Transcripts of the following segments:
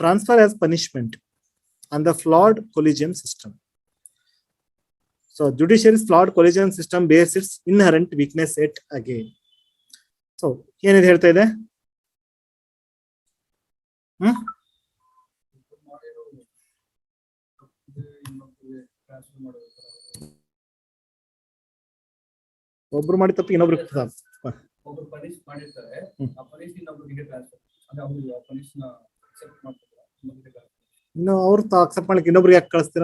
transfer as punishment on the flawed collegium system. So judiciary's flawed collegium system bears its inherent weakness yet again. So ಏನಿದೆ ಹೇಳ್ತಾ ಇದೆ? ಒಬ್ರು ಮಾಡಿ ತಪ್ಪು ಇನ್ನೊಬ್ರು ಪನಿಷ್ ಮಾಡಿರ್ತಾರೆ, ಆ ಪನಿಷ್ ಇನ್ನೊಬ್ರಿಗೆ ಟ್ರಾನ್ಸ್ಫರ್ ಅಂದ್ರೆ ಅವರು ಪನಿಷ್ ನ ಅಕ್ಸೆಪ್ಟ್ ಮಾಡ್ತಾರೆ, ಇನ್ನು ಅವ್ರು ಅಕ್ಸೆಪ್ಟ್ ಮಾಡ್ಲಿಕ್ಕೆ ಇನ್ನೊಬ್ರಿಗೆ ಯಾಕೆ ಕಳಿಸ್ತೀರ?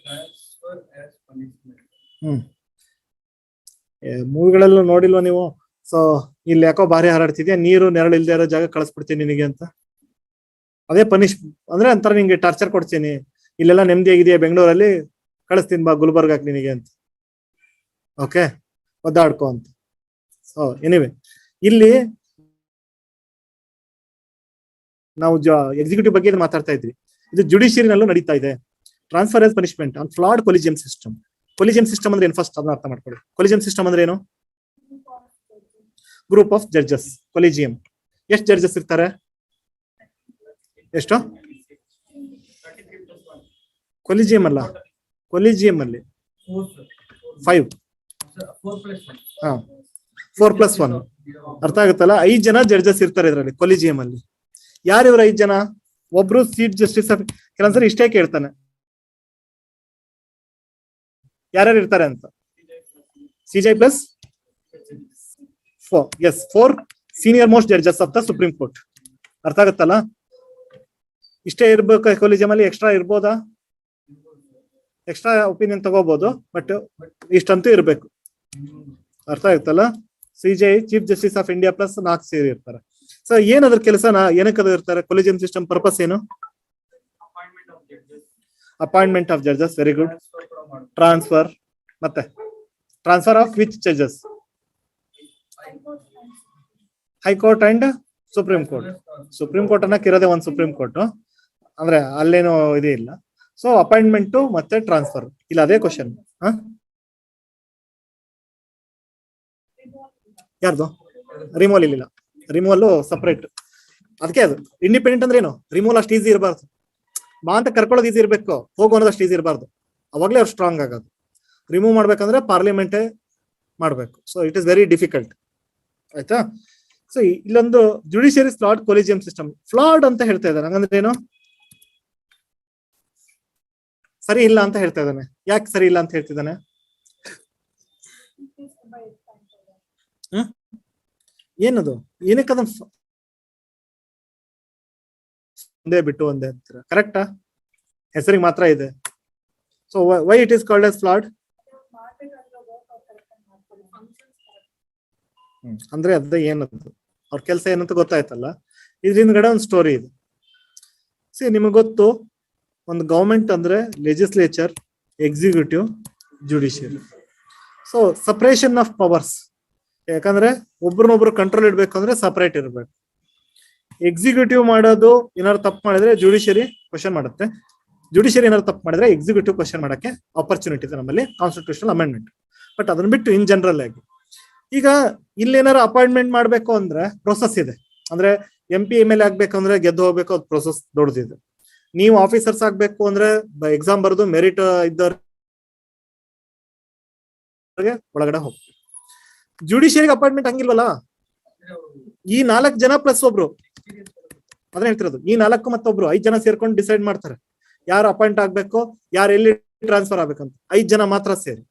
Transfer as punishment. ಮೂವಿಗಳೆಲ್ಲ ನೋಡಿಲ್ವಾ ನೀವು? ಸೊ ಇಲ್ಲಿ ಯಾಕೋ ಭಾರಿ ಹಾರಾಡ್ತಿದ್ಯಾ, ನೀರು ನೆರಳು ಇಲ್ದೇ ಇರೋ ಜಾಗ ಕಳಿಸ್ಬಿಡ್ತೀನಿ ನಿನಗೆ ಅಂತ. ಅದೇ ಪನಿಷ್ ಅಂದ್ರೆ ಅಂತಾರೆ, ನಿಂಗೆ ಟಾರ್ಚರ್ ಕೊಡ್ತೀನಿ, ಇಲ್ಲೆಲ್ಲ ನೆಮ್ಮದಿ ಆಗಿದೆಯಾ ಬೆಂಗಳೂರಲ್ಲಿ, ಕಳಿಸ್ತೀನಿ ಬಾ ಗುಲ್ಬರ್ಗಾಕ್ ನಿನಗೆ ಅಂತ. ಓಕೆ, ಒದ್ದಾಡ್ಕೊ ಅಂತ. ಸೊ ಎನಿವೆ, ಇಲ್ಲಿ ನಾವು ಎಕ್ಸಿಕ್ಯೂಟಿವ್ ಬಗ್ಗೆ ಮಾತಾಡ್ತಾ ಇದ್ವಿ, ಇದು ಜುಡಿಷಿಯರಿನಲ್ಲೂ ನಡೀತಾ ಇದೆ. Transfer as punishment on flawed collegium system. Collegium system ಅಂದ್ರೆ ಏನು ಫಸ್ಟ್ ಅದನ್ನ ಅರ್ಥ ಮಾಡ್ಕೊಳ್ಳಿ. ಕೊಲಿಜಿಯಂ ಸಿಸ್ಟಮ್ ಅಂದ್ರೆ ಏನು? Group of judges. ಕೊಲಿಜಿಯಂ ಎಷ್ಟು ಜಡ್ಜಸ್ ಇರ್ತಾರೆ? ಎಷ್ಟು? ಕೊಲಿಜಿಯಂ ಅಲ್ಲ, ಕೊಲಿಜಿಯಂ ಅಲ್ಲಿ 5. 4+1 ಅರ್ಥ ಆಗುತ್ತಲ್ಲ? 5 ಜನ ಜಡ್ಜಸ್ ಇರ್ತಾರೆ ಇದರಲ್ಲಿ ಕೊಲಿಜಿಯಂ ಅಲ್ಲಿ. ಯಾರು ಇವ್ರ 5 ಜನ? ಒಬ್ರು ಚೀಫ್ ಜಸ್ಟಿಸ್. ಕೆಲವೊಂದ್ಸರಿ ಇಷ್ಟೇ ಕೇಳ್ತಾನೆ, ಯಾರ್ಯಾರು ಇರ್ತಾರೆ ಅಂತ. CJ plus 4 senior most judges of the supreme court. ಅರ್ಥ ಆಗುತ್ತಲ್ಲ? ಇಷ್ಟೇ ಇರ್ಬೇಕು ಕೊಲಿಜಿಯಂ ಅಲ್ಲಿ. ಎಕ್ಸ್ಟ್ರಾ ಇರ್ಬೋದಾ? ಎಕ್ಸ್ಟ್ರಾ ಒಪಿನಿಯನ್ ತಗೋಬಹುದು, ಬಟ್ ಇಷ್ಟಂತೂ ಇರ್ಬೇಕು. ಅರ್ಥ ಆಗುತ್ತಲ್ಲ? CJ chief justice of India plus 4 ಸೇರಿ ಇರ್ತಾರೆ. ಸೊ ಏನದ್ರ ಕೆಲಸನ ಏನಕ್ಕದ ಇರ್ತಾರೆ? ಕೊಲಿಜಿಯಂ ಸಿಸ್ಟಮ್ ಪರ್ಪಸ್ ಏನು? Appointment of judges. Very good. Transfer, ಮತ್ತೆ transfer of which judges? High court and supreme court. Supreme court ಅನ್ನಕ್ಕೆ ಇರೋದೇ ಒಂದು ಸುಪ್ರೀಂ ಕೋರ್ಟ್, ಅಂದ್ರೆ ಅಲ್ಲೇನೋ ಇದೇ ಇಲ್ಲ. ಸೊ ಅಪಾಯಿಂಟ್ಮೆಂಟ್ ಮತ್ತೆ ಟ್ರಾನ್ಸ್ಫರ್, ಇಲ್ಲ ಅದೇ ಕ್ವಶನ್. ಯಾರ್ದು? ರಿಮೂವಲ್ ಇಲ್ಲ, ರಿಮೂವಲ್ ಸಪರೇಟ್. ಅದಕ್ಕೆ ಅದು ಇಂಡಿಪೆಂಡೆಂಟ್ ಅಂದ್ರೆ ಏನು? ರಿಮೂವಲ್ ಅಷ್ಟು ಈಸಿ ಇರಬಾರ್ದು, ಬಾ ಅಂತ ಕರ್ಕೊಳ್ಳೋದು ಈಸಿ ಇರಬೇಕು, ಹೋಗು ಅನ್ನೋದಷ್ಟು ಈಸಿ ಇರಬಾರ್ದು. ಅವಾಗಲೇ ಅವ್ರು ಸ್ಟ್ರಾಂಗ್ ಆಗೋದು. ರಿಮೂವ್ ಮಾಡ್ಬೇಕಂದ್ರೆ ಪಾರ್ಲಿಮೆಂಟೇ ಮಾಡಬೇಕು. So it is very difficult. ಆಯ್ತಾ? ಸೊ ಇಲ್ಲೊಂದು judiciary flawed collegium system. Flawed ಅಂತ ಹೇಳ್ತಾ ಇದ್ದಾನೆ, ಹಂಗಂದ್ರೆ ಏನು? ಸರಿ ಇಲ್ಲ ಅಂತ ಹೇಳ್ತಾ ಇದ್ದಾನೆ. ಯಾಕೆ ಸರಿ ಇಲ್ಲ ಅಂತ ಹೇಳ್ತಿದ್ದಾನೆ? ಏನದು? ಏನಕ್ಕೆ ಅದನ್ನ ಒಂದೇ ಬಿಟ್ಟು ಒಂದೇ ಅಂತೀರ? ಕರೆಕ್ಟಾ? ಹೆಸರಿಗೆ ಮಾತ್ರ ಇದೆ. So why it is called as flawed? ಅಂದ್ರೆ ಅದ ಏನದು ಅವ್ರ ಕೆಲಸ ಏನಂತ ಗೊತ್ತಾಯ್ತಲ್ಲ. ಇದ್ರಿಂದಗಡೆ ಒಂದು ಸ್ಟೋರಿ ಇದೆ. ಸಿ, ನಿಮಗೆ ಗೊತ್ತು, ಒಂದು ಗವರ್ಮೆಂಟ್ ಅಂದ್ರೆ legislature, executive, judiciary. So separation of powers. ಯಾಕಂದ್ರೆ ಒಬ್ರನ್ನೊಬ್ರು ಕಂಟ್ರೋಲ್ ಇಡ್ಬೇಕು ಅಂದ್ರೆ ಸಪರೇಟ್ ಇರಬೇಕು. ಎಕ್ಸಿಕ್ಯೂಟಿವ್ ಮಾಡೋದು ಏನಾದ್ರು ತಪ್ಪು ಮಾಡಿದ್ರೆ ಜುಡಿಷಿಯರಿ ಕ್ವಶನ್ ಮಾಡುತ್ತೆ, ಜುಡಿಷಿಯರಿ ಏನಾದ್ರು ತಪ್ಪು ಮಾಡಿದ್ರೆ ಎಕ್ಸಿಕ್ಯೂಟಿವ್ ಕ್ವಶನ್ ಮಾಡಕ್ಕೆ ಆಪರ್ಚುನಿಟಿ ಇದೆ ನಮ್ಮಲ್ಲಿ, ಕಾನ್ಸ್ಟಿಟ್ಯೂಷನಲ್ ಅಮೆಂಡ್ಮೆಂಟ್. ಬಟ್ ಅದನ್ನ ಬಿಟ್ಟು ಇನ್ ಜನರಲ್ ಆಗಿ ಈಗ ಇಲ್ಲೇನಾರು ಅಪಾಯಿಂಟ್ಮೆಂಟ್ ಮಾಡ್ಬೇಕು ಅಂದ್ರೆ ಪ್ರೊಸೆಸ್ ಇದೆ. ಅಂದ್ರೆ MP MLA ಆಗ್ಬೇಕಂದ್ರೆ ಗೆದ್ದು ಹೋಗ್ಬೇಕು, ಅದು ಪ್ರೊಸೆಸ್ ದೊಡ್ಡದಿದೆ. ನೀವು ಆಫೀಸರ್ಸ್ ಆಗ್ಬೇಕು ಅಂದ್ರೆ ಎಕ್ಸಾಮ್ ಬರೆದು ಮೆರಿಟ್ ಇದ್ದವ್ರಿಗೆ ಒಳಗಡೆ ಹೋಗ್ತೀವಿ. ಜುಡಿಷಿಯರಿಗೆ ಅಪಾಯಿಂಟ್ಮೆಂಟ್ ಹಂಗಿಲ್ವಲ್ಲ. ಈ 4 ಜನ ಪ್ಲಸ್ ಒಬ್ರು, ಅದನ್ನ ಹೇಳ್ತಿರೋದು. ಈ 4 ಮತ್ತೊಬ್ರು 5 ಜನ ಸೇರ್ಕೊಂಡು ಡಿಸೈಡ್ ಮಾಡ್ತಾರೆ ಯಾರು ಅಪಾಯಿಂಟ್ ಆಗ್ಬೇಕು, ಯಾರು ಎಲ್ಲಿ ಟ್ರಾನ್ಸ್ಫರ್ ಆಗ್ಬೇಕಂತ. 5 ಜನ ಮಾತ್ರ ಸೇರಿ.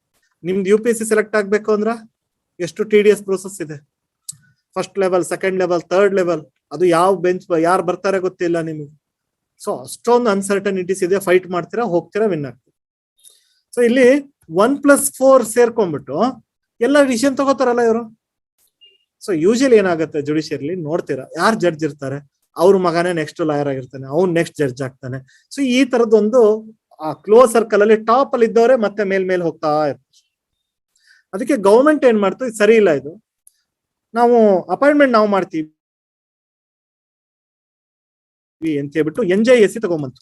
ನಿಮ್ದು UPSC ಸೆಲೆಕ್ಟ್ ಆಗ್ಬೇಕು ಅಂದ್ರ ಎಷ್ಟು TDS ಪ್ರೋಸೆಸ್ ಇದೆ. First level, second level, third level, ಅದು ಯಾವ ಬೆಂಚ್ ಯಾರು ಬರ್ತಾರೆ ಗೊತ್ತಿಲ್ಲ ನಿಮಗೆ. ಸೊ ಅಷ್ಟೊಂದು ಅನ್ಸರ್ಟನಿಟೀಸ್ ಇದೆ. ಫೈಟ್ ಮಾಡ್ತೀರಾ, ಹೋಗ್ತೀರಾ, ವಿನ್ ಆಗ್ತೀರಾ. ಸೊ ಇಲ್ಲಿ 1+4 ಸೇರ್ಕೊಂಡ್ಬಿಟ್ಟು ಎಲ್ಲ ಡಿಸಿಷನ್ ತಗೋತಾರಲ್ಲ ಇವರು. ಸೊ ಯೂಶಲಿ ಏನಾಗುತ್ತೆ ಜುಡಿಷಿಯರಿ ನೋಡ್ತೀರಾ, ಯಾರು ಜಡ್ಜ್ ಇರ್ತಾರೆ ಅವ್ರ ಮಗನೇ ನೆಕ್ಸ್ಟ್ ಲಾಯರ್ ಆಗಿರ್ತಾನೆ, ಅವ್ನು ನೆಕ್ಸ್ಟ್ ಜಡ್ಜ್ ಆಗ್ತಾನೆ. ಸೊ ಈ ತರದೊಂದು ಕ್ಲೋಸ್ ಸರ್ಕಲ್ ಅಲ್ಲಿ ಟಾಪ್ ಅಲ್ಲಿ ಇದ್ದವರೇ ಮತ್ತೆ ಮೇಲ್ ಹೋಗ್ತಾ ಇರ್ತಾರೆ. ಅದಕ್ಕೆ ಗವರ್ಮೆಂಟ್ ಏನ್ ಮಾಡ್ತು, ಸರಿ ಇಲ್ಲ ಇದು, ನಾವು ಅಪಾಯಿಂಟ್ಮೆಂಟ್ ನಾವು ಮಾಡ್ತೀವಿ ಅಂತ ಹೇಳ್ಬಿಟ್ಟು NJSC ತಗೊಂಬಂತು,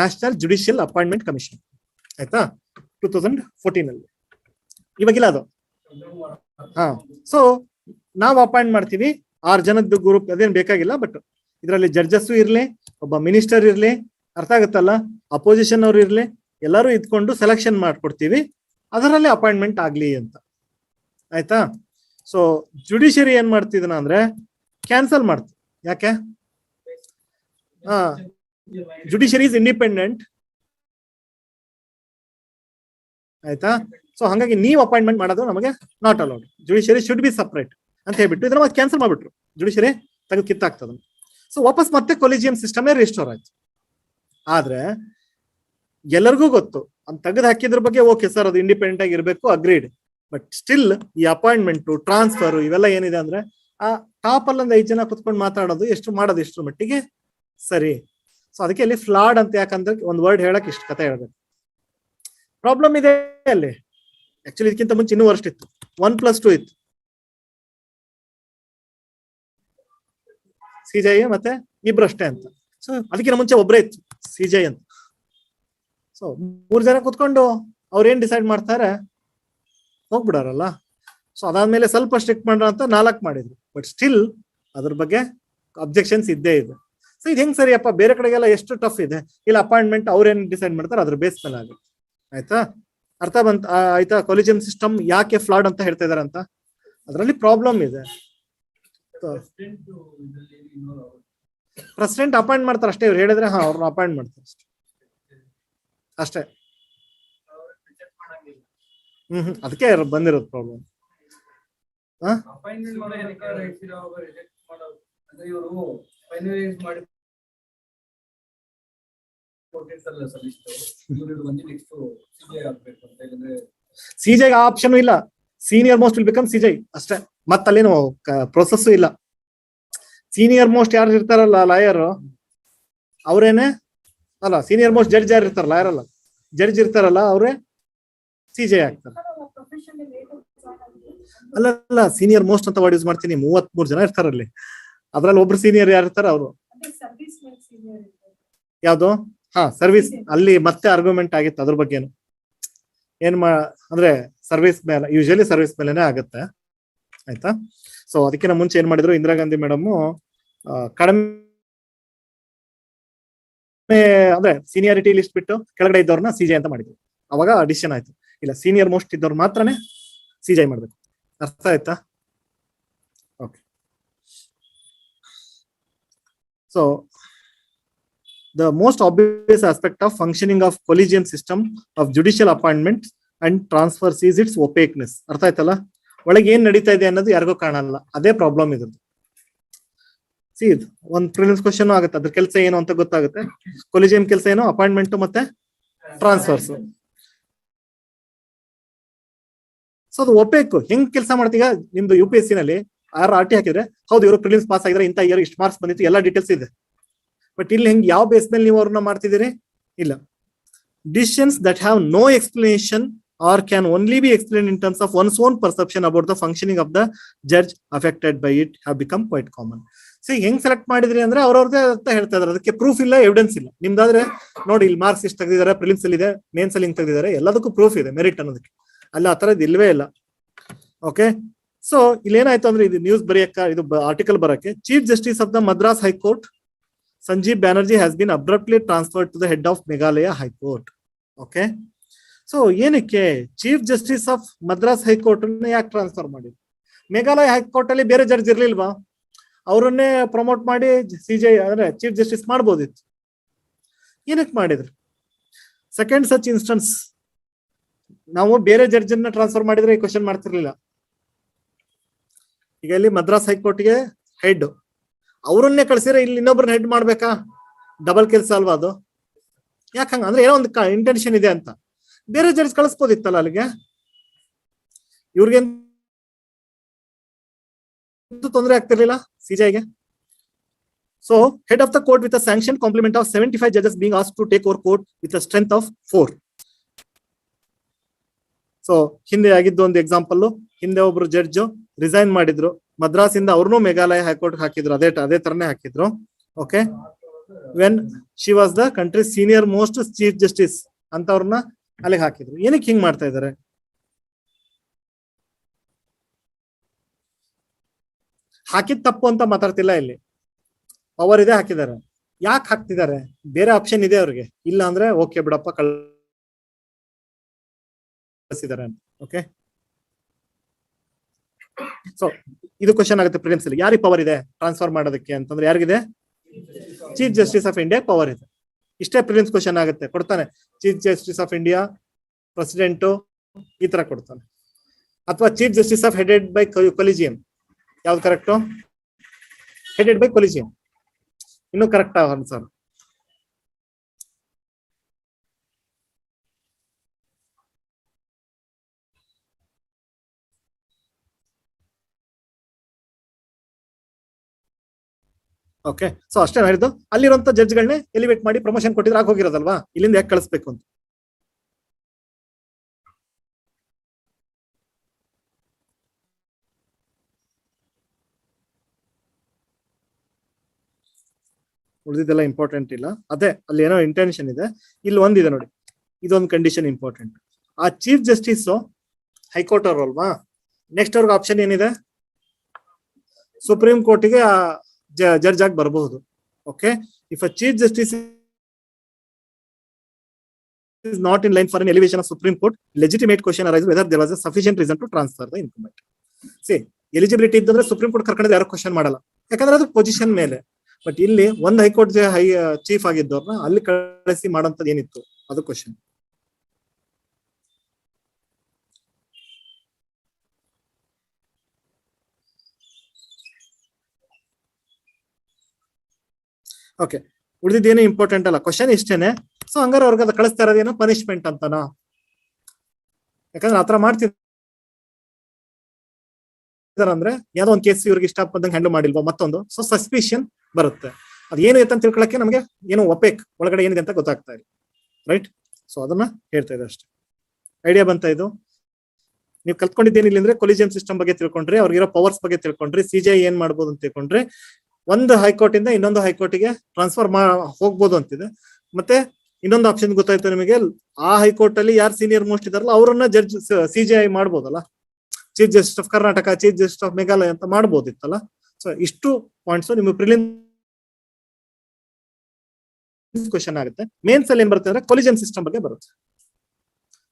ನ್ಯಾಷನಲ್ ಜುಡಿಷಿಯಲ್ ಅಪಾಯಿಂಟ್ಮೆಂಟ್ ಕಮಿಷನ್. ಆಯ್ತಾ? 2014 ಅಲ್ಲಿ. ಇವಾಗಿಲ್ಲ ಅದು. ಸೊ ನಾವು ಅಪಾಯಿಂಟ್ ಮಾಡ್ತೀವಿ 6 ಜನದ ಗ್ರೂಪ್, ಅದೇನ್ ಬೇಕಾಗಿಲ್ಲ. ಬಟ್ ಇದರಲ್ಲಿ ಜಡ್ಜಸ್ಸು ಇರ್ಲಿ, ಒಬ್ಬ ಮಿನಿಸ್ಟರ್ ಇರ್ಲಿ, ಅರ್ಥ ಆಗುತ್ತಲ್ಲ, ಅಪೋಸಿಷನ್ ಅವ್ರು ಇರ್ಲಿ, ಎಲ್ಲರೂ ಇದ್ಕೊಂಡು ಸೆಲೆಕ್ಷನ್ ಮಾಡ್ಕೊಡ್ತೀವಿ, ಅದರಲ್ಲಿ ಅಪಾಯಿಂಟ್ಮೆಂಟ್ ಆಗ್ಲಿ ಅಂತ. ಆಯ್ತಾ? ಸೊ ಜುಡಿಷಿಯರಿ ಏನ್ ಮಾಡ್ತಿದನ ಅಂದ್ರೆ ಕ್ಯಾನ್ಸಲ್ ಮಾಡ್ತೀವಿ. ಯಾಕೆ? Judiciary is independent. ಆಯ್ತಾ? ಸೊ ಹಾಗಾಗಿ ನೀವು ಅಪಾಯಿಂಟ್ಮೆಂಟ್ ಮಾಡೋದು ನಮಗೆ not allowed. Judiciary should be separate ಅಂತ ಹೇಳ್ಬಿಟ್ಟು ಇದನ್ನ ಮತ್ತೆ ಕ್ಯಾನ್ಸಲ್ ಮಾಡ್ಬಿಟ್ರು. ಜುಡಿಷಿಯರಿ ತೆಗೆದು ಕಿತ್ತಾಗ್ತದ. ಸೊ ವಾಪಸ್ ಮತ್ತೆ ಕೊಲಿಜಿಯಂ ಸಿಸ್ಟಮೇ ರಿಸ್ಟೋರ್ ಆಯ್ತು. ಆದ್ರೆ ಎಲ್ಲರಿಗೂ ಗೊತ್ತು ಅಂತ ತೆಗೆದು ಹಾಕಿದ್ರ ಬಗ್ಗೆ, ಓಕೆ ಸರ್ ಅದು ಇಂಡಿಪೆಂಡೆಂಟ್ ಆಗಿ ಇರಬೇಕು, ಅಗ್ರೀಡ್. ಬಟ್ ಸ್ಟಿಲ್ ಈ ಅಪಾಯಿಂಟ್ಮೆಂಟ್, ಟ್ರಾನ್ಸ್ಫರ್ ಇವೆಲ್ಲ ಏನಿದೆ ಅಂದ್ರೆ ಆ ಟಾಪ್ ಅಲ್ಲಿ ಒಂದು 5 ಜನ ಕುತ್ಕೊಂಡು ಮಾತಾಡೋದು ಮಾಡೋದು ಇಷ್ಟರ ಮಟ್ಟಿಗೆ ಸರಿ. ಸೊ ಅದಕ್ಕೆ ಅಲ್ಲಿ ಫ್ಲಾಡ್ ಅಂತ, ಯಾಕಂದ್ರೆ ಒಂದು ವರ್ಡ್ ಹೇಳಕ್ ಇಷ್ಟು ಕತೆ ಹೇಳ್ಬೇಕು. ಪ್ರಾಬ್ಲಮ್ ಇದೆ ಅಲ್ಲಿ. ಆಕ್ಚುಲಿ ಇದಕ್ಕಿಂತ ಮುಂಚೆ ಇನ್ನೂ ವರ್ಷ ಇತ್ತು, 1+2 ಇತ್ತು. ಸಿಜೈ ಮತ್ತೆ ಇಬ್ರಷ್ಟೇ ಅಂತ. ಸೊ ಅದಕ್ಕಿಂತ ಮುಂಚೆ ಒಬ್ಬರೇ ಇತ್ತು ಸಿಜೈ ಅಂತ. ಸೊ 3 ಜನ ಕುತ್ಕೊಂಡು ಅವ್ರೇನ್ ಡಿಸೈಡ್ ಮಾಡ್ತಾರೆ ಹೋಗ್ಬಿಡಾರಲ್ಲ. ಸೊ ಅದಾದ್ಮೇಲೆ ಸ್ವಲ್ಪ ಸ್ಟ್ರಿಕ್ಟ್ ಮಾಡೋಣ ಅಂತ 4 ಮಾಡಿದ್ರು. ಬಟ್ ಸ್ಟಿಲ್ ಅದ್ರ ಬಗ್ಗೆ ಅಬ್ಜೆಕ್ಷನ್ಸ್ ಇದ್ದೇ ಇದೆ. ಸೊ ಇದು ಹೆಂಗ್ ಸರಿಯಪ್ಪ? ಬೇರೆ ಕಡೆಗೆಲ್ಲ ಎಷ್ಟು ಟಫ್ ಇದೆ, ಇಲ್ಲ ಅಪಾಯಿಂಟ್ಮೆಂಟ್ ಅವ್ರೇನ್ ಡಿಸೈಡ್ ಮಾಡ್ತಾರೆ ಅದ್ರ ಬೇಸ್ ಮೇಲೆ ಆಗುತ್ತೆ. ಆಯ್ತಾ? ಅರ್ಥ ಬಂತ? ಆಯ್ತಾ? ಕೊಲಿಜಿಯಂ ಸಿಸ್ಟಮ್ ಯಾಕೆ ಫ್ಲಾಡ್ ಅಂತ ಹೇಳ್ತಾ ಇದಾರೆ ಅಂತ, ಅದರಲ್ಲಿ ಪ್ರಾಬ್ಲಮ್ ಇದೆ. ಪ್ರೆಸಿಡೆಂಟ್ ಅಪಾಯಿಂಟ್ ಮಾಡ್ತಾರೆ ಅಷ್ಟೇ. ಇವ್ರು ಹೇಳಿದ್ರೆ ಅವ್ರನ್ನ ಅಪಾಯಿಂಟ್ ಮಾಡ್ತಾರೆ ಅಷ್ಟೇ. ಅದಕ್ಕೆ ಬಂದಿರೋದು ಪ್ರಾಬ್ಲಮ್. ಸಿಜೈ ಆಪ್ಷನ್ ಇಲ್ಲ. ಸೀನಿಯರ್ ಮೋಸ್ಟ್ ವಿಲ್ ಬಿಕಮ್ ಸಿಜೈ ಅಷ್ಟೇ. ಮತ್ತಲ್ಲೇನು ಪ್ರೊಸೆಸ್ ಇಲ್ಲ. ಸೀನಿಯರ್ ಮೋಸ್ಟ್ ಯಾರು ಇರ್ತಾರಲ್ಲ ಲಾಯರ್ ಅವ್ರೇನೆ ಅಲ್ಲ, ಸೀನಿಯರ್ ಮೋಸ್ಟ್ ಜಡ್ಜ್ ಯಾರು ಇರ್ತಾರ, ಲಾಯರ್ ಅಲ್ಲ, ಜಡ್ಜ್ ಇರ್ತಾರಲ್ಲ ಅವರೇ ಸಿಜೈ ಆಗ್ತಾರೆ. ಅಲ್ಲ, ಸೀನಿಯರ್ ಮೋಸ್ಟ್ ಅಂತ ವರ್ಡ್ ಯೂಸ್ ಮಾಡ್ತೀನಿ. 33 ಜನ ಇರ್ತಾರಲ್ಲಿ, ಅದ್ರಲ್ಲಿ ಒಬ್ರು ಸೀನಿಯರ್ ಯಾರು ಇರ್ತಾರ ಅವರು. ಯಾವ್ದು? ಸರ್ವಿಸ್. ಅಲ್ಲಿ ಮತ್ತೆ ಆರ್ಗ್ಯುಮೆಂಟ್ ಆಗಿತ್ತು ಅದ್ರ ಬಗ್ಗೆನು. ಅಂದ್ರೆ ಸರ್ವಿಸ್ ಮೇಲೆ, ಯೂಶಲಿ ಸರ್ವಿಸ್ ಮೇಲೆನೆ ಆಗುತ್ತೆ. ಆಯ್ತಾ? ಸೊ ಅದಕ್ಕಿಂತ ಮುಂಚೆ ಏನ್ ಮಾಡಿದ್ರು ಇಂದಿರಾ ಗಾಂಧಿ ಮೇಡಮ್, ಕಡಿಮೆ ಅಂದ್ರೆ ಸೀನಿಯಾರಿಟಿ ಲಿಸ್ಟ್ ಬಿಟ್ಟು ಕೆಳಗಡೆ ಇದ್ದವ್ರನ್ನ ಸಿಜೈ ಅಂತ ಮಾಡಿದ್ರು. ಅವಾಗ ಡಿಸಿಷನ್ ಆಯ್ತು, ಇಲ್ಲ ಸೀನಿಯರ್ ಮೋಸ್ಟ್ ಇದ್ದವ್ರು ಮಾತ್ರನೇ ಸಿಜೈ ಮಾಡ್ಬೇಕು. ಅರ್ಥ ಆಯ್ತಾ? Okay. So the most obvious aspect of functioning of collegium system of judicial appointments and transfers is its opaqueness. ಅರ್ಥ ಆಯ್ತಲ್ಲ? ಒಳಗೆ ಏನ್ ನಡೀತಾ ಇದೆ ಅನ್ನೋದು ಯಾರಿಗೂ ಕಾಣಲ್ಲ. ಅದೇ ಪ್ರಾಬ್ಲಮ್ ಇದ್ರದ್ದು. ಒಂದು ಪ್ರಿಲಿಮ್ಸ್ ಕ್ವಶನ್ ಆಗುತ್ತೆ, ಅದ್ರ ಕೆಲಸ ಏನು ಅಂತ ಗೊತ್ತಾಗುತ್ತೆ. ಕೊಲಿಜಿಯಂ ಕೆಲಸ ಏನು? ಅಪಾಯಿಂಟ್ಮೆಂಟ್ ಮತ್ತೆ ಟ್ರಾನ್ಸ್ಫರ್ಸ್. ಸೊ ಅದು ಒಪೇಕ್. ಹೆಂಗ್ ಕೆಲಸ ಮಾಡ್ತೀಗ? ನಿಮ್ದು UPSC ನಲ್ಲಿ RT ಹಾಕಿದ್ರೆ ಹೌದು ಇವರು ಪ್ರಿಲಿಮ್ಸ್ ಪಾಸ್ ಆಗಿದ್ರೆ ಇಂಥ ಇಯರ್ ಇಷ್ಟು ಮಾರ್ಕ್ಸ್ ಬಂದಿತ್ತು, ಎಲ್ಲ ಡೀಟೇಲ್ಸ್ ಇದೆ. ಬಟ್ ಇಲ್ಲಿ ಹೆಂಗ್, ಯಾವ ಬೇಸ್ ಮೇಲೆ ನೀವು ಅವ್ರನ್ನ ಮಾಡ್ತಿದ್ದೀರಿ? ಇಲ್ಲ. Decisions that have no explanation or can only be explained in terms of one's own perception about the functioning of the judge affected by it have become quite common. So ಹೆಂಗ್ select ಮಾಡಿದ್ರಿ ಅಂದ್ರೆ ಅವ್ರವ್ರದೇ ಅಂತ ಹೇಳ್ತಾ ಇದಾರೆ. ಅದಕ್ಕೆ proof ಇಲ್ಲ, evidence ಇಲ್ಲ. ನಿಮ್ದಾದ್ರೆ ನೋಡಿ, ಇಲ್ಲಿ ಮಾರ್ಕ್ಸ್ ಇಷ್ಟು ತೆಗೆದಿದ್ದಾರೆ, ಪ್ರಿಲಿಮ್ಸ್ ಅಲ್ಲಿ ಇದೆ, ಮೇನ್ಸ್ ಅಲ್ಲಿ ಹಿಂಗ್ ತೆಗೆದಿದ್ದಾರೆ, ಎಲ್ಲದಕ್ಕೂ ಪ್ರೂಫ್ ಇದೆ, ಮೆರಿಟ್ ಅನ್ನೋದಕ್ಕೆ. ಅಲ್ಲಿ ಆ ತರದ್ ಇಲ್ವೇ ಇಲ್ಲ. ಓಕೆ. ಸೊ ಇಲ್ಲಿ ಏನಾಯ್ತು ಅಂದ್ರೆ, ಇದು ನ್ಯೂಸ್ ಬರೆಯಕ್ಕ, ಇದು ಆರ್ಟಿಕಲ್ ಬರಕ್ಕೆ, chief justice of the Madras high court Sanjeev Banerjee has been abruptly transferred to the head of Meghalaya High Court. Okay. So ಏನಕ್ಕೆ chief justice of Madras high court ಯಾಕೆ ಟ್ರಾನ್ಸ್ಫರ್ ಮಾಡಿದ್ರು? ಮೇಘಾಲಯ ಹೈಕೋರ್ಟ್ ಅಲ್ಲಿ ಬೇರೆ ಜಡ್ಜ್ ಇರ್ಲಿಲ್ವಾ? ಅವರನ್ನೇ ಪ್ರಮೋಟ್ ಮಾಡಿ ಸಿಜೈ ಅಂದ್ರೆ ಚೀಫ್ ಜಸ್ಟಿಸ್ ಮಾಡ್ಬೋದಿತ್ತು. ಏನಕ್ಕೆ ಮಾಡಿದ್ರು? Second such instance. ನಾವು ಬೇರೆ ಜಡ್ಜ್ ಅನ್ನ ಟ್ರಾನ್ಸ್ಫರ್ ಮಾಡಿದ್ರೆ ಈ ಕ್ವಶನ್ ಮಾಡ್ತಿರ್ಲಿಲ್ಲ. ಈಗ ಇಲ್ಲಿ ಮದ್ರಾಸ್ ಹೈಕೋರ್ಟ್ಗೆ ಹೆಡ್, ಅವರನ್ನೇ ಕಳ್ಸಿದ್ರೆ ಇಲ್ಲಿ ಇನ್ನೊಬ್ರನ್ನ ಹೆಡ್ ಮಾಡ್ಬೇಕಾ? ಡಬಲ್ ಕೆಲಸ ಅಲ್ವಾ ಅದು? ಯಾಕಂಗ ಅಂದ್ರೆ ಏನೋ ಒಂದು ಇಂಟೆನ್ಷನ್ ಇದೆ ಅಂತ. ಬೇರೆ ಜಡ್ಜ್ ಕಳಿಸ್ಬೋದಿತ್ತಲ್ಲ ಅಲ್ಲಿಗೆ. ಇವ್ರಿಗೆ ತೊಂದರೆ ಆಗ್ತಿರ್ಲಿಲ್ಲ ಸಿಜೈಗೆ. So head of the court with a sanction complement of 75 judges being asked to take over court with a strength of 4. So ಹಿಂದೆ ಆಗಿದ್ದು ಒಂದು ಎಕ್ಸಾಂಪಲ್. ಹಿಂದೆ ಒಬ್ರು ಜಡ್ಜ್ ರಿಸೈನ್ ಮಾಡಿದ್ರು, ಮದ್ರಾಸ್ ಇಂದ ಅವ್ರನ್ನೂ ಮೇಘಾಲಯ ಹೈಕೋರ್ಟ್ ಹಾಕಿದ್ರು, ಅದೇ ತರನೇ ಹಾಕಿದ್ರು. Okay. When she was the country senior most chief justice ಅಂತ ಅವ್ರನ್ನ ಅಲ್ಲಿಗೆ ಹಾಕಿದ್ರು. ಏನಕ್ಕೆ ಹಿಂಗ್ ಮಾಡ್ತಾ ಇದಾರೆ? ಹಾಕಿದ್ ತಪ್ಪು ಅಂತ ಮಾತಾಡ್ತಿಲ್ಲ ಇಲ್ಲಿ. ಪವರ್ ಇದೆ ಹಾಕಿದ್ದಾರೆ. ಯಾಕೆ ಹಾಕ್ತಿದ್ದಾರೆ? ಬೇರೆ ಆಪ್ಷನ್ ಇದೆ ಅವ್ರಿಗೆ, ಇಲ್ಲ ಅಂದ್ರೆ ಓಕೆ ಬಿಡಪ್ಪ ಕಳಿಸಿದ್ದಾರೆ ಅಂತ. ಓಕೆ, ಸೊ ಇದು ಕ್ವಶನ್ ಆಗುತ್ತೆ ಪ್ರಿಲಿಮ್ಸ್ ಅಲ್ಲಿ. ಯಾರಿಗೆ ಪವರ್ ಇದೆ ಟ್ರಾನ್ಸ್ಫರ್ ಮಾಡೋದಕ್ಕೆ ಅಂತಂದ್ರೆ ಯಾರಿಗಿದೆ? Chief justice of India power ಇದೆ. ಇಷ್ಟೇ ಪ್ರಿಲಿಮ್ಸ್ ಕ್ವಶನ್ ಆಗುತ್ತೆ. ಕೊಡ್ತಾನೆ chief justice of India, president, ಈ ತರ ಕೊಡ್ತಾನೆ. ಅಥವಾ chief justice of headed by collegium, ಯಾವ್ದು ಕರೆಕ್ಟು? ಹೆಡೆಡ್ ಬೈ ಕೊಲಿಜಿಯಂ ಇನ್ನು ಕರೆಕ್ಟ್ ಆನ್ಸರ್. ಓಕೆ, ಸೊ ಅಷ್ಟೇ ಹೇಳಿದ್ದು. ಅಲ್ಲಿರುವಂತ ಜಡ್ಜ್ಗಳನ್ನೇ ಎಲಿವೇಟ್ ಮಾಡಿ ಪ್ರಮೋಷನ್ ಕೊಟ್ಟಿದ್ರೆ ಆಗೋಗಿರೋದಲ್ವಾ, ಇಲ್ಲಿಂದ ಯಾಕೆ ಕಳಿಸ್ಬೇಕು ಅಂತ. ಉಳಿದಿದ್ದೆಲ್ಲ ಇಂಪಾರ್ಟೆಂಟ್ ಇಲ್ಲ, ಅದೇ ಅಲ್ಲಿ ಏನೋ ಇಂಟೆನ್ಷನ್ ಇದೆ. ಇಲ್ಲಿ ಒಂದಿದೆ ನೋಡಿ, ಇದೊಂದು ಕಂಡೀಷನ್ ಇಂಪಾರ್ಟೆಂಟ್. ಆ ಚೀಫ್ ಜಸ್ಟಿಸ್ ಹೈಕೋರ್ಟ್ ಅವ್ರು ಅಲ್ವಾ, ನೆಕ್ಸ್ಟ್ ಅವ್ರಿಗೆ ಆಪ್ಷನ್ ಏನಿದೆ? ಸುಪ್ರೀಂ ಕೋರ್ಟಿಗೆ ಜಡ್ಜ್ ಆಗಿ ಬರಬಹುದು. Okay, if a chief justice is not in line for an elevation of Supreme Court, legitimate question arises whether there was a sufficient reason to transfer the incumbent. See, eligibility ಇದ್ದಂದ್ರೆ supreme court ಕರ್ಕೊಂಡಿದ್ದು ಯಾರು question ಮಾಡಲ್ಲ, ಯಾಕಂದ್ರೆ ಅದು position ಮೇಲೆ. But ಇಲ್ಲಿ ಒಂದು high court chief ಆಗಿದ್ದವ್ರನ್ನ ಅಲ್ಲಿ ಕಳಿಸಿ ಮಾಡೋಂಥದ್ದು ಏನಿತ್ತು, ಅದು ಕ್ವಶನ್. ಓಕೆ, ಉಳಿದಿದ್ದೇನು ಇಂಪಾರ್ಟೆಂಟ್ ಅಲ್ಲ, ಕ್ವಶನ್ ಇಷ್ಟೇನೆ. ಸೊ ಹಂಗಾರೆ ಅವ್ರಿಗೆ ಅದು ಕಳಿಸ್ತಾ ಇರೋದೇನೋ ಪನಿಷ್ಮೆಂಟ್ ಅಂತನಾ? ಯಾಕಂದ್ರೆ ಆತರ ಮಾಡ್ತಿದ್ದಾರೆ ಯಾವ್ದೋ ಒಂದು ಕೇಸ್ ಇವ್ರಿಗೆ ಇಷ್ಟ ಬಂದಂಗೆ ಹ್ಯಾಂಡಲ್ ಮಾಡಿಲ್ವಾ ಮತ್ತೊಂದು, ಸೊ ಸಸ್ಪಿಷನ್ ಬರುತ್ತೆ. ಅದೇನು ಅಂತ ತಿಳ್ಕೊಳಕ್ಕೆ ನಮಗೆ ಏನೋ ಒಪೇಕ್ ಒಳಗಡೆ ಏನಿದೆ ಅಂತ ಗೊತ್ತಾಗ್ತಾ ಇಲ್ಲ, ರೈಟ್? ಸೊ ಅದನ್ನ ಹೇಳ್ತಾ ಇದೆ ಅಷ್ಟೇ. ಐಡಿಯಾ ಬಂತ ಇದು? ನೀವು ಕಲ್ತ್ಕೊಂಡಿದ್ದೇನಿಲ್ಲ ಅಂದ್ರೆ ಕೊಲಿಜಿಯಂ ಸಿಸ್ಟಮ್ ಬಗ್ಗೆ ತಿಳ್ಕೊಂಡ್ರಿ, ಅವ್ರಿಗಿರೋ ಪವರ್ಸ್ ಬಗ್ಗೆ ತಿಳ್ಕೊಂಡ್ರಿ, ಸಿಜೆ ಏನ್ ಮಾಡ್ಬೋದು ಅಂತ ತಿಳ್ಕೊಂಡ್ರಿ, ಒಂದು ಹೈಕೋರ್ಟ್ ಇಂದ ಇನ್ನೊಂದು ಹೈಕೋರ್ಟಿಗೆ ಟ್ರಾನ್ಸ್ಫರ್ ಹೋಗ್ಬೋದು ಅಂತಿದೆ. ಮತ್ತೆ ಇನ್ನೊಂದು ಆಪ್ಷನ್ ಗೊತ್ತಾಯ್ತು ನಿಮಗೆ, ಆ ಹೈಕೋರ್ಟ್ ಅಲ್ಲಿ ಯಾರು ಸೀನಿಯರ್ ಮೋಸ್ಟ್ ಇದಾರಲ್ಲ ಅವರನ್ನ ಜಡ್ಜ್ ಸಿಜೆಐ ಮಾಡ್ಬೋದಲ್ಲ, chief justice of Karnataka, chief justice of Meghalaya ಅಂತ ಮಾಡ್ಬೋದಿತ್ತಲ್ಲ. ಸೊ ಇಷ್ಟು ಪಾಯಿಂಟ್ಸ್ ನಿಮಗೆ ಪ್ರಿಲಿಮ್ ಕ್ವಶನ್ ಆಗುತ್ತೆ. ಮೇನ್ಸ್ ಅಲ್ಲಿ ಏನ್ ಬರುತ್ತೆ ಅಂದ್ರೆ ಕೊಲಿಜನ್ ಸಿಸ್ಟಮ್ ಬಗ್ಗೆ ಬರುತ್ತೆ.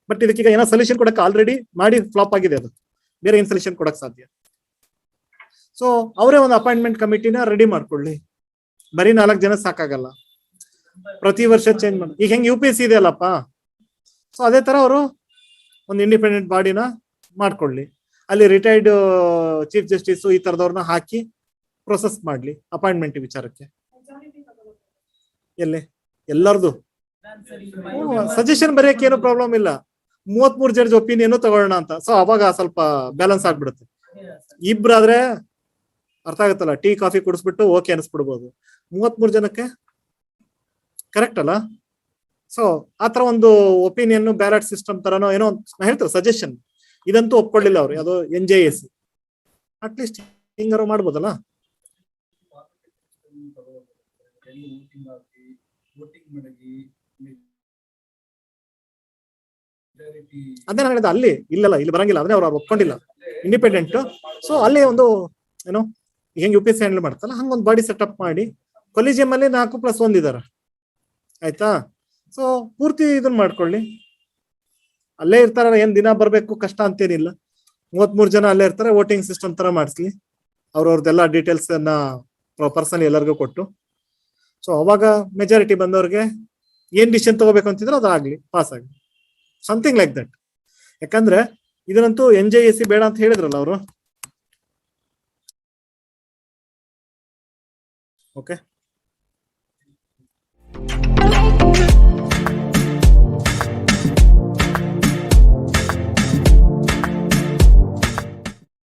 ಬಟ್ ಇದಕ್ಕೀಗ ಏನೋ ಸೊಲ್ಯೂಷನ್ ಕೊಡಕ್ಕೆ ಆಲ್ರೆಡಿ ಮಾಡಿ ಫ್ಲಾಪ್ ಆಗಿದೆ, ಅದು ಬೇರೆ ಏನ್ ಸೊಲ್ಯೂಷನ್ ಕೊಡಕ್ ಸಾಧ್ಯ? ಸೊ ಅವರೇ ಒಂದು ಅಪಾಯಿಂಟ್ಮೆಂಟ್ ಕಮಿಟಿನ ರೆಡಿ ಮಾಡ್ಕೊಳ್ಳಿ. ಬರೀ 4 ಜನ ಸಾಕಾಗಲ್ಲ, ಪ್ರತಿ ವರ್ಷ ಚೇಂಜ್ ಮಾಡಿ. ಈಗ ಹೆಂಗ್ UPSC ಇದೆ ಅಲ್ಲಪ್ಪ, ಸೊ ಅದೇ ತರ ಅವರು ಒಂದು ಇಂಡಿಪೆಂಡೆಂಟ್ ಬಾಡಿನ ಮಾಡ್ಕೊಳ್ಳಿ. ಅಲ್ಲಿ ರಿಟೈರ್ಡ್ ಚೀಫ್ ಜಸ್ಟಿಸ್ ಈ ತರದವ್ರನ್ನ ಹಾಕಿ ಪ್ರೊಸೆಸ್ ಮಾಡ್ಲಿ ಅಪಾಯಿಂಟ್ಮೆಂಟ್ ವಿಚಾರಕ್ಕೆ. ಎಲ್ಲಿ ಎಲ್ಲರದು ಸಜೆಷನ್ ಬರೆಯಕ್ಕೆ ಏನು ಪ್ರಾಬ್ಲಮ್ ಇಲ್ಲ, 33 ಜಡ್ಜ್ ಒಪಿನಿಯನ್ ತಗೊಳ್ಳೋಣ ಅಂತ. ಸೊ ಅವಾಗ ಸ್ವಲ್ಪ ಬ್ಯಾಲೆನ್ಸ್ ಆಗ್ಬಿಡುತ್ತೆ. ಇಬ್ರಾದ್ರೆ ಅರ್ಥ ಆಗುತ್ತಲ್ಲ, ಟೀ ಕಾಫಿ ಕುಡಿಸ್ಬಿಟ್ಟು ಓಕೆ ಅನಿಸ್ಬಿಡ್ಬೋದು. 33 ಜನಕ್ಕೆ ಕರೆಕ್ಟ್ ಅಲ್ಲ? ಸೊ ಆತರ ಒಂದು ಒಪಿನಿಯನ್ ಬ್ಯಾಲೆಟ್ ಸಿಸ್ಟಮ್ ತರನೋ ಏನೋ ಹೇಳ್ತಾರೆ ಸಜೆಷನ್. ಇದಂತೂ ಒಪ್ಕೊಳ್ಳಿಲ್ಲ ಅವ್ರು, ಅದು NJAC. ಅಟ್ಲೀಸ್ಟ್ ಹಿಂಗಾರು ಮಾಡ್ಬೋದಲ್ಲ. ಅದೇ ನಾನು ಹೇಳಿದ, ಅಲ್ಲಿ ಇಲ್ಲಲ್ಲ, ಇಲ್ಲಿ ಬರಂಗಿಲ್ಲ, ಅಂದ್ರೆ ಅವ್ರು ಒಪ್ಕೊಂಡಿಲ್ಲ ಇಂಡಿಪೆಂಡೆಂಟ್. ಸೊ ಅಲ್ಲಿ ಒಂದು ಏನೋ ಹೆಂಗ್ UPSC ಹ್ಯಾಂಡಲ್ ಮಾಡ್ತಲ್ಲ ಹಂಗೊಂದು ಬಾಡಿ ಸೆಟಪ್ ಮಾಡಿ, ಕೊಲಿಜಿಯಂ ಅಲ್ಲಿ 4+1 ಇದಾರೆ, ಆಯ್ತಾ? ಸೊ ಪೂರ್ತಿ ಇದನ್ನ ಮಾಡ್ಕೊಳ್ಳಿ, ಅಲ್ಲೇ ಇರ್ತಾರ, ಏನ್ ದಿನ ಬರ್ಬೇಕು ಕಷ್ಟ ಅಂತೇನಿಲ್ಲ. 33 ಜನ ಅಲ್ಲೇ ಇರ್ತಾರೆ, ವೋಟಿಂಗ್ ಸಿಸ್ಟಮ್ ತರ ಮಾಡಿಸ್ಲಿ, ಅವ್ರವ್ರದ್ದೆಲ್ಲ ಡೀಟೇಲ್ಸ್ ಅನ್ನ ಪರ್ಸನಲಿ ಎಲ್ಲರಿಗೂ ಕೊಟ್ಟು. ಸೊ ಅವಾಗ ಮೆಜಾರಿಟಿ ಬಂದವ್ರಿಗೆ ಏನ್ ಡಿಸಿಷನ್ ತಗೋಬೇಕು ಅಂತಿದ್ರೆ ಅದಾಗ್ಲಿ, ಪಾಸ್ ಆಗ್ಲಿ, ಸಮಥಿಂಗ್ ಲೈಕ್ ದಟ್. ಯಾಕಂದ್ರೆ ಇದನ್ನಂತೂ NJAC ಬೇಡ ಅಂತ ಹೇಳಿದ್ರಲ್ಲ ಅವರು. ಓಕೆ.